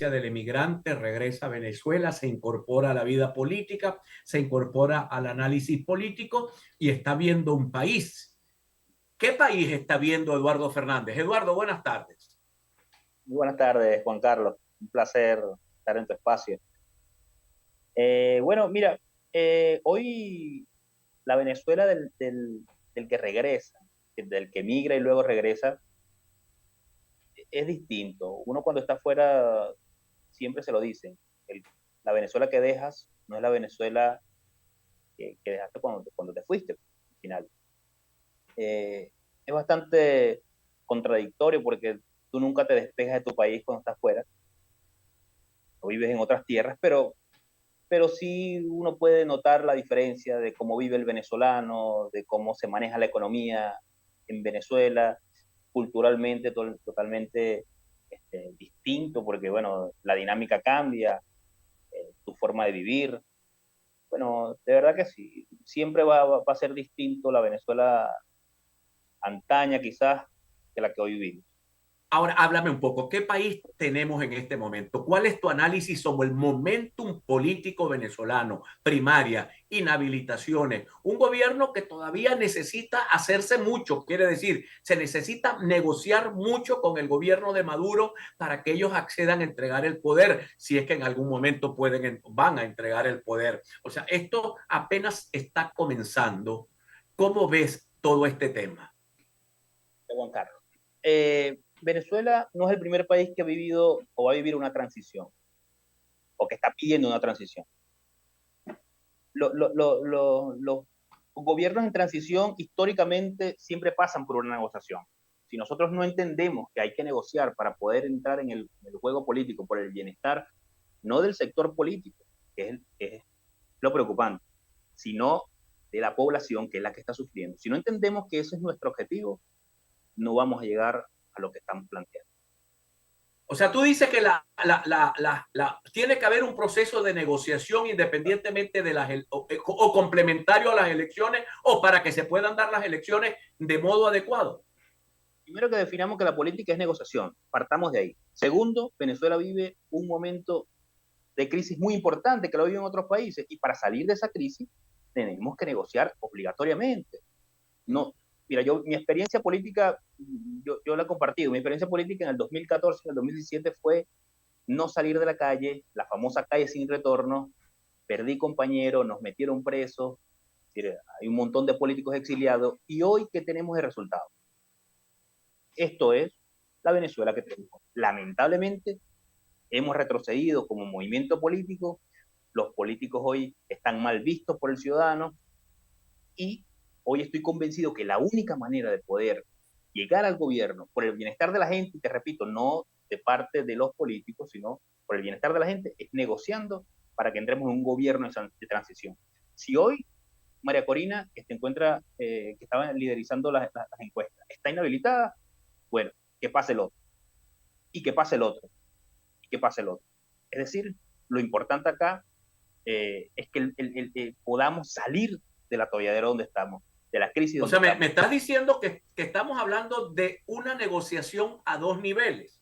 experiencia del emigrante, regresa a Venezuela, se incorpora a la vida política, se incorpora al análisis político y está viendo un país. ¿Qué país está viendo Eduardo Fernández? Eduardo, buenas tardes. Muy buenas tardes, Juan Carlos. Un placer estar en tu espacio. Bueno, mira, hoy la Venezuela del que regresa, del que migra y luego regresa, es distinto. Uno cuando está afuera siempre se lo dicen. La Venezuela que dejas no es la Venezuela que dejaste cuando te fuiste, al final. Es bastante contradictorio porque tú nunca te despegas de tu país cuando estás fuera, o vives en otras tierras, pero sí uno puede notar la diferencia de cómo vive el venezolano, de cómo se maneja la economía en Venezuela, culturalmente totalmente distinto, porque bueno, la dinámica cambia, tu forma de vivir. Bueno, de verdad que sí, siempre va a ser distinto la Venezuela antaña quizás que la que hoy vivimos. Ahora, háblame un poco, ¿qué país tenemos en este momento? ¿Cuál es tu análisis sobre el momentum político venezolano? Primaria, inhabilitaciones, un gobierno que todavía necesita hacerse mucho, quiere decir, se necesita negociar mucho con el gobierno de Maduro para que ellos accedan a entregar el poder, si es que en algún momento van a entregar el poder. O sea, esto apenas está comenzando. ¿Cómo ves todo este tema? Juan Carlos. Venezuela no es el primer país que ha vivido o va a vivir una transición, o que está pidiendo una transición. Los gobiernos en transición históricamente siempre pasan por una negociación. Si nosotros no entendemos que hay que negociar para poder entrar en el juego político por el bienestar, no del sector político, que es lo preocupante, sino de la población, que es la que está sufriendo. Si no entendemos que ese es nuestro objetivo, no vamos a llegar a lo que estamos planteando. O sea, tú dices que tiene que haber un proceso de negociación independientemente de o complementario a las elecciones o para que se puedan dar las elecciones de modo adecuado. Primero que definamos que la política es negociación, partamos de ahí. Segundo, Venezuela vive un momento de crisis muy importante que lo viven otros países y para salir de esa crisis tenemos que negociar obligatoriamente. No, mira, mi experiencia política, yo la he compartido, mi experiencia política en el 2014, en el 2017 fue no salir de la calle, la famosa calle sin retorno, perdí compañeros, nos metieron presos, hay un montón de políticos exiliados y hoy, ¿qué tenemos de resultado? Esto es la Venezuela que tenemos. Lamentablemente, hemos retrocedido como movimiento político, los políticos hoy están mal vistos por el ciudadano y hoy estoy convencido que la única manera de poder llegar al gobierno por el bienestar de la gente, y te repito, no de parte de los políticos, sino por el bienestar de la gente, es negociando para que entremos en un gobierno de transición. Si hoy María Corina, que se encuentra, que estaba liderizando las encuestas, está inhabilitada, bueno, que pase el otro, y que pase el otro, y que pase el otro. Es decir, lo importante acá es que podamos salir del atolladero donde estamos, de la crisis O donde sea, me estamos. estás diciendo que estamos hablando de una negociación a dos niveles.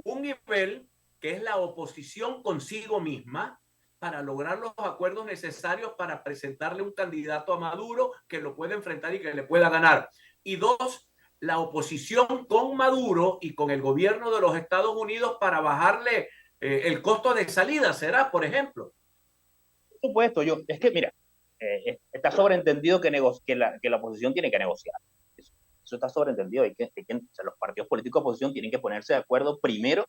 Un nivel que es la oposición consigo misma para lograr los acuerdos necesarios para presentarle un candidato a Maduro que lo pueda enfrentar y que le pueda ganar. Y dos, la oposición con Maduro y con el gobierno de los Estados Unidos para bajarle el costo de salida, ¿será, por ejemplo? Por supuesto, es que, mira, está sobreentendido que la oposición tiene que negociar. Eso está sobreentendido. O sea, los partidos políticos de oposición tienen que ponerse de acuerdo primero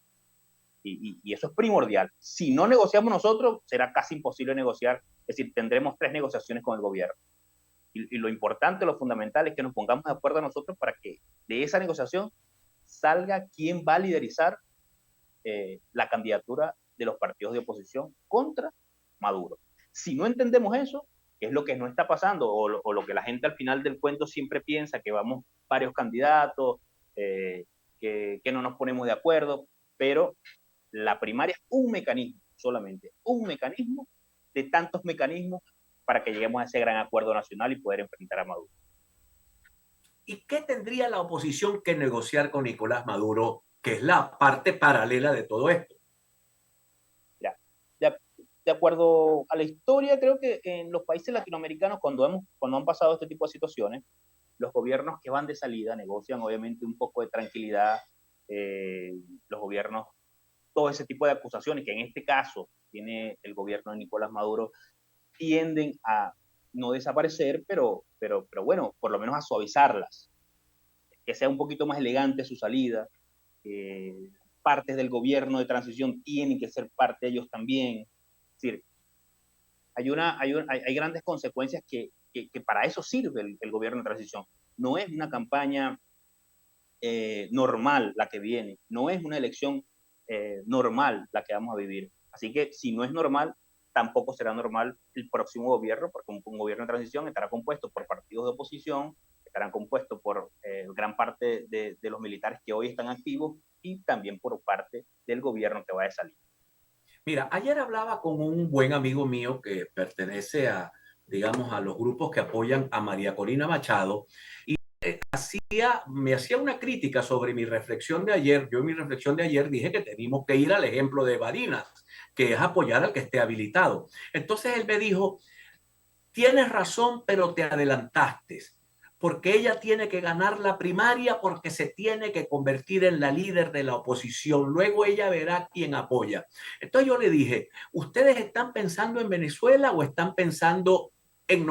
y eso es primordial. Si no negociamos nosotros, será casi imposible negociar. Es decir, tendremos tres negociaciones con el gobierno. Y lo importante, lo fundamental es que nos pongamos de acuerdo nosotros para que de esa negociación salga quién va a liderizar la candidatura de los partidos de oposición contra Maduro. Si no entendemos eso, que es lo que no está pasando, o lo que la gente al final del cuento siempre piensa, que vamos varios candidatos, que no nos ponemos de acuerdo, pero la primaria es un mecanismo, solamente un mecanismo de tantos mecanismos para que lleguemos a ese gran acuerdo nacional y poder enfrentar a Maduro. ¿Y qué tendría la oposición que negociar con Nicolás Maduro, que es la parte paralela de todo esto? de acuerdo a la historia, creo que en los países latinoamericanos, cuando han pasado este tipo de situaciones, los gobiernos que van de salida negocian obviamente un poco de tranquilidad, los gobiernos, todo ese tipo de acusaciones que en este caso tiene el gobierno de Nicolás Maduro, tienden a no desaparecer, pero bueno, por lo menos a suavizarlas, que sea un poquito más elegante su salida. Partes del gobierno de transición tienen que ser parte de ellos también. Es decir, hay grandes consecuencias que para eso sirve el gobierno de transición. No es una campaña normal la que viene, no es una elección normal la que vamos a vivir. Así que si no es normal, tampoco será normal el próximo gobierno, porque un gobierno de transición estará compuesto por partidos de oposición, estarán compuestos por gran parte de los militares que hoy están activos y también por parte del gobierno que va a salir. Mira, ayer hablaba con un buen amigo mío que pertenece a, digamos, a los grupos que apoyan a María Corina Machado y me hacía una crítica sobre mi reflexión de ayer. Yo en mi reflexión de ayer dije que tenemos que ir al ejemplo de Barinas, que es apoyar al que esté habilitado. Entonces él me dijo, tienes razón, pero te adelantaste, porque ella tiene que ganar la primaria porque se tiene que convertir en la líder de la oposición. Luego ella verá quién apoya. Entonces yo le dije, ¿ustedes están pensando en Venezuela o están pensando en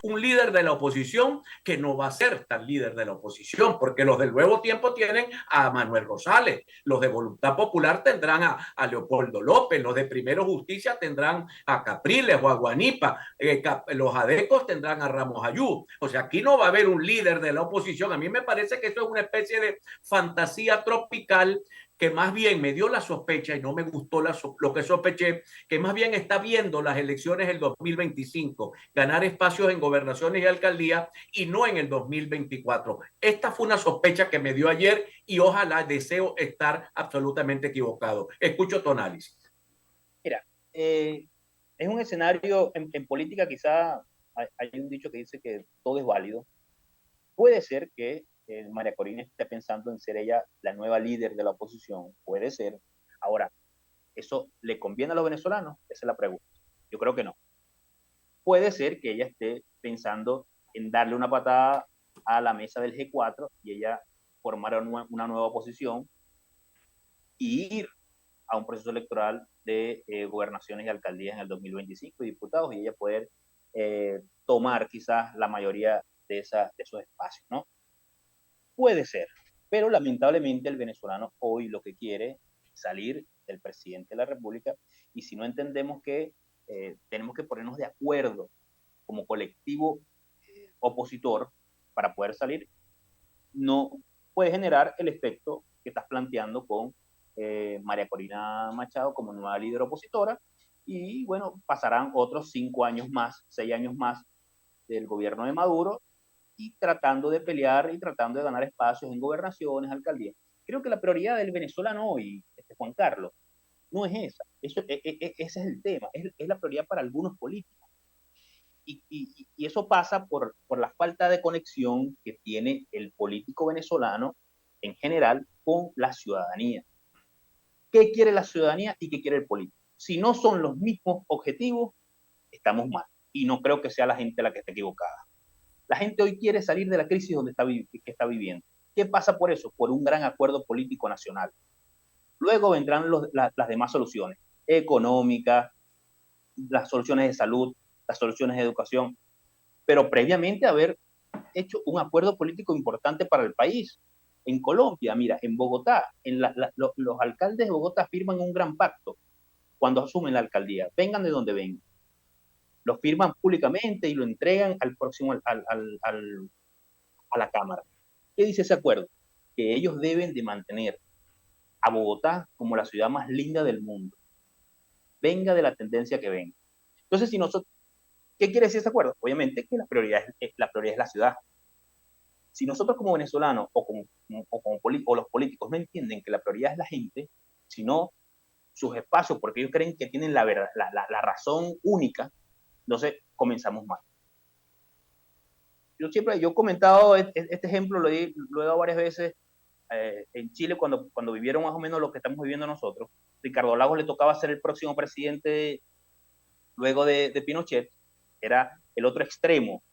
un líder de la oposición que no va a ser tan líder de la oposición, porque los del Nuevo Tiempo tienen a Manuel Rosales, los de Voluntad Popular tendrán a Leopoldo López, los de Primero Justicia tendrán a Capriles o a Guanipa, los adecos tendrán a Ramos Ayú. O sea, aquí no va a haber un líder de la oposición. A mí me parece que eso es una especie de fantasía tropical que más bien me dio la sospecha y no me gustó lo que sospeché, que más bien está viendo las elecciones del 2025, ganar espacios en gobernaciones y alcaldías y no en el 2024. Esta fue una sospecha que me dio ayer y ojalá deseo estar absolutamente equivocado. Escucho tu análisis. Mira, es un escenario en política, quizá hay un dicho que dice que todo es válido. Puede ser que María Corina esté pensando en ser ella la nueva líder de la oposición, puede ser. Ahora, ¿eso le conviene a los venezolanos? Esa es la pregunta. Yo creo que no. Puede ser que ella esté pensando en darle una patada a la mesa del G4 y ella formar una nueva oposición y ir a un proceso electoral de gobernaciones y alcaldías en el 2025 y diputados y ella poder tomar quizás la mayoría de esos espacios, ¿no? Puede ser, pero lamentablemente el venezolano hoy lo que quiere es salir del presidente de la República y si no entendemos que tenemos que ponernos de acuerdo como colectivo opositor para poder salir, no puede generar el efecto que estás planteando con María Corina Machado como nueva líder opositora y bueno, pasarán otros 5 años más, 6 años más del gobierno de Maduro y tratando de pelear y tratando de ganar espacios en gobernaciones, alcaldías. Creo que la prioridad del venezolano hoy, Juan Carlos, no es esa. Ese es el tema. Es la prioridad para algunos políticos. Y eso pasa por la falta de conexión que tiene el político venezolano en general con la ciudadanía. ¿Qué quiere la ciudadanía y qué quiere el político? Si no son los mismos objetivos, estamos mal. Y no creo que sea la gente la que esté equivocada. La gente hoy quiere salir de la crisis que está viviendo. ¿Qué pasa por eso? Por un gran acuerdo político nacional. Luego vendrán las demás soluciones, económicas, las soluciones de salud, las soluciones de educación, pero previamente haber hecho un acuerdo político importante para el país. En Colombia, mira, en Bogotá, los alcaldes de Bogotá firman un gran pacto cuando asumen la alcaldía, vengan de donde vengan. Lo firman públicamente y lo entregan al próximo, a la Cámara. ¿Qué dice ese acuerdo? Que ellos deben de mantener a Bogotá como la ciudad más linda del mundo. Venga de la tendencia que venga. Entonces, si nosotros, ¿qué quiere decir ese acuerdo? Obviamente que la prioridad es la ciudad. Si nosotros como venezolanos o los políticos no entienden que la prioridad es la gente, sino sus espacios, porque ellos creen que tienen la razón única, entonces comenzamos mal. Yo he comentado este ejemplo, lo he dado varias veces en Chile cuando vivieron más o menos lo que estamos viviendo nosotros. Ricardo Lagos le tocaba ser el próximo presidente luego de Pinochet, era el otro extremo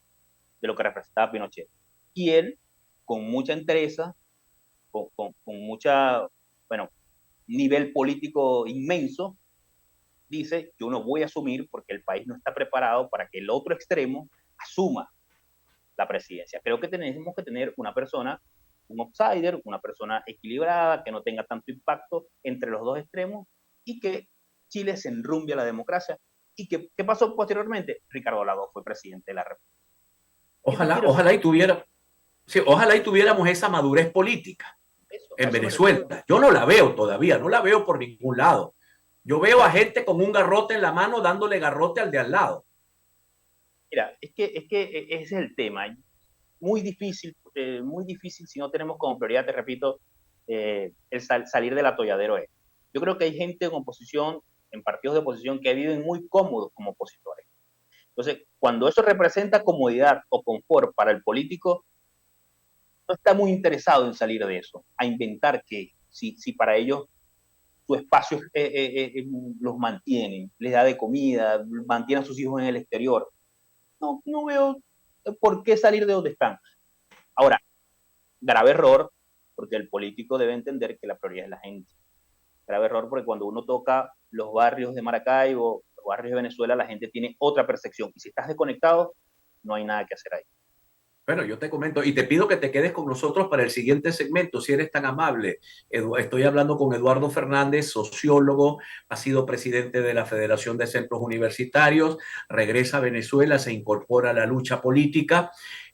de lo que representaba Pinochet. Y él, con mucha entereza, con mucha, bueno, nivel político inmenso, dice, yo no voy a asumir porque el país no está preparado para que el otro extremo asuma la presidencia. Creo que tenemos que tener una persona, un outsider, una persona equilibrada, que no tenga tanto impacto entre los dos extremos y que Chile se enrumbe a la democracia. ¿Y qué pasó posteriormente? Ricardo Lagos fue presidente de la República. Ojalá y tuviéramos esa madurez política en Venezuela. Yo no la veo todavía, no la veo por ningún lado. Yo veo a gente con un garrote en la mano dándole garrote al de al lado. Mira, es que ese es el tema. Muy difícil si no tenemos como prioridad, te repito, el salir del atolladero. Yo creo que hay gente en oposición, en partidos de oposición, que viven muy cómodos como opositores. Entonces, cuando eso representa comodidad o confort para el político, no está muy interesado en salir de eso, a inventar que si para ellos su espacio los mantiene, les da de comida, mantiene a sus hijos en el exterior. No veo por qué salir de donde están. Ahora, grave error, porque el político debe entender que la prioridad es la gente. Grave error porque cuando uno toca los barrios de Maracaibo, los barrios de Venezuela, la gente tiene otra percepción. Y si estás desconectado, no hay nada que hacer ahí. Bueno, yo te comento y te pido que te quedes con nosotros para el siguiente segmento, si eres tan amable. Estoy hablando con Eduardo Fernández, sociólogo, ha sido presidente de la Federación de Centros Universitarios, regresa a Venezuela, se incorpora a la lucha política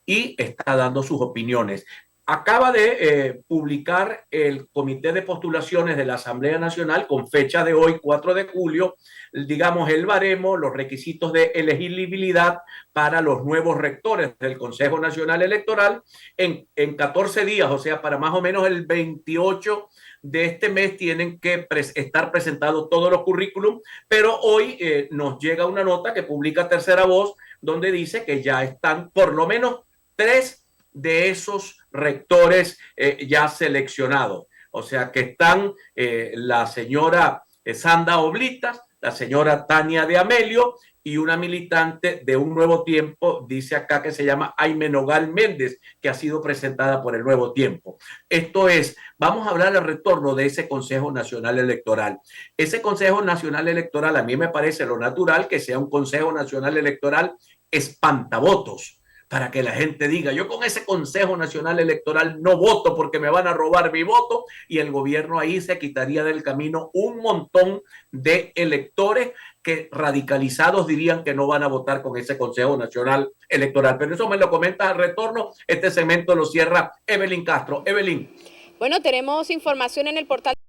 y está dando sus opiniones. Acaba de publicar el Comité de Postulaciones de la Asamblea Nacional con fecha de hoy, 4 de julio, digamos, el baremo, los requisitos de elegibilidad para los nuevos rectores del Consejo Nacional Electoral en 14 días, o sea, para más o menos el 28 de este mes tienen que estar presentados todos los currículums, pero hoy nos llega una nota que publica Tercera Voz donde dice que ya están por lo menos 3 de esos rectores ya seleccionados. O sea que están la señora Sanda Oblitas, la señora Tania de Amelio y una militante de Un Nuevo Tiempo, dice acá que se llama Aime Nogal Méndez, que ha sido presentada por el Nuevo Tiempo. Esto es, vamos a hablar al retorno de ese Consejo Nacional Electoral. Ese Consejo Nacional Electoral, a mí me parece lo natural que sea un Consejo Nacional Electoral espantavotos, para que la gente diga, yo con ese Consejo Nacional Electoral no voto porque me van a robar mi voto, y el gobierno ahí se quitaría del camino un montón de electores que radicalizados dirían que no van a votar con ese Consejo Nacional Electoral. Pero eso me lo comenta al retorno. Este segmento lo cierra Evelyn Castro. Evelyn. Bueno, tenemos información en el portal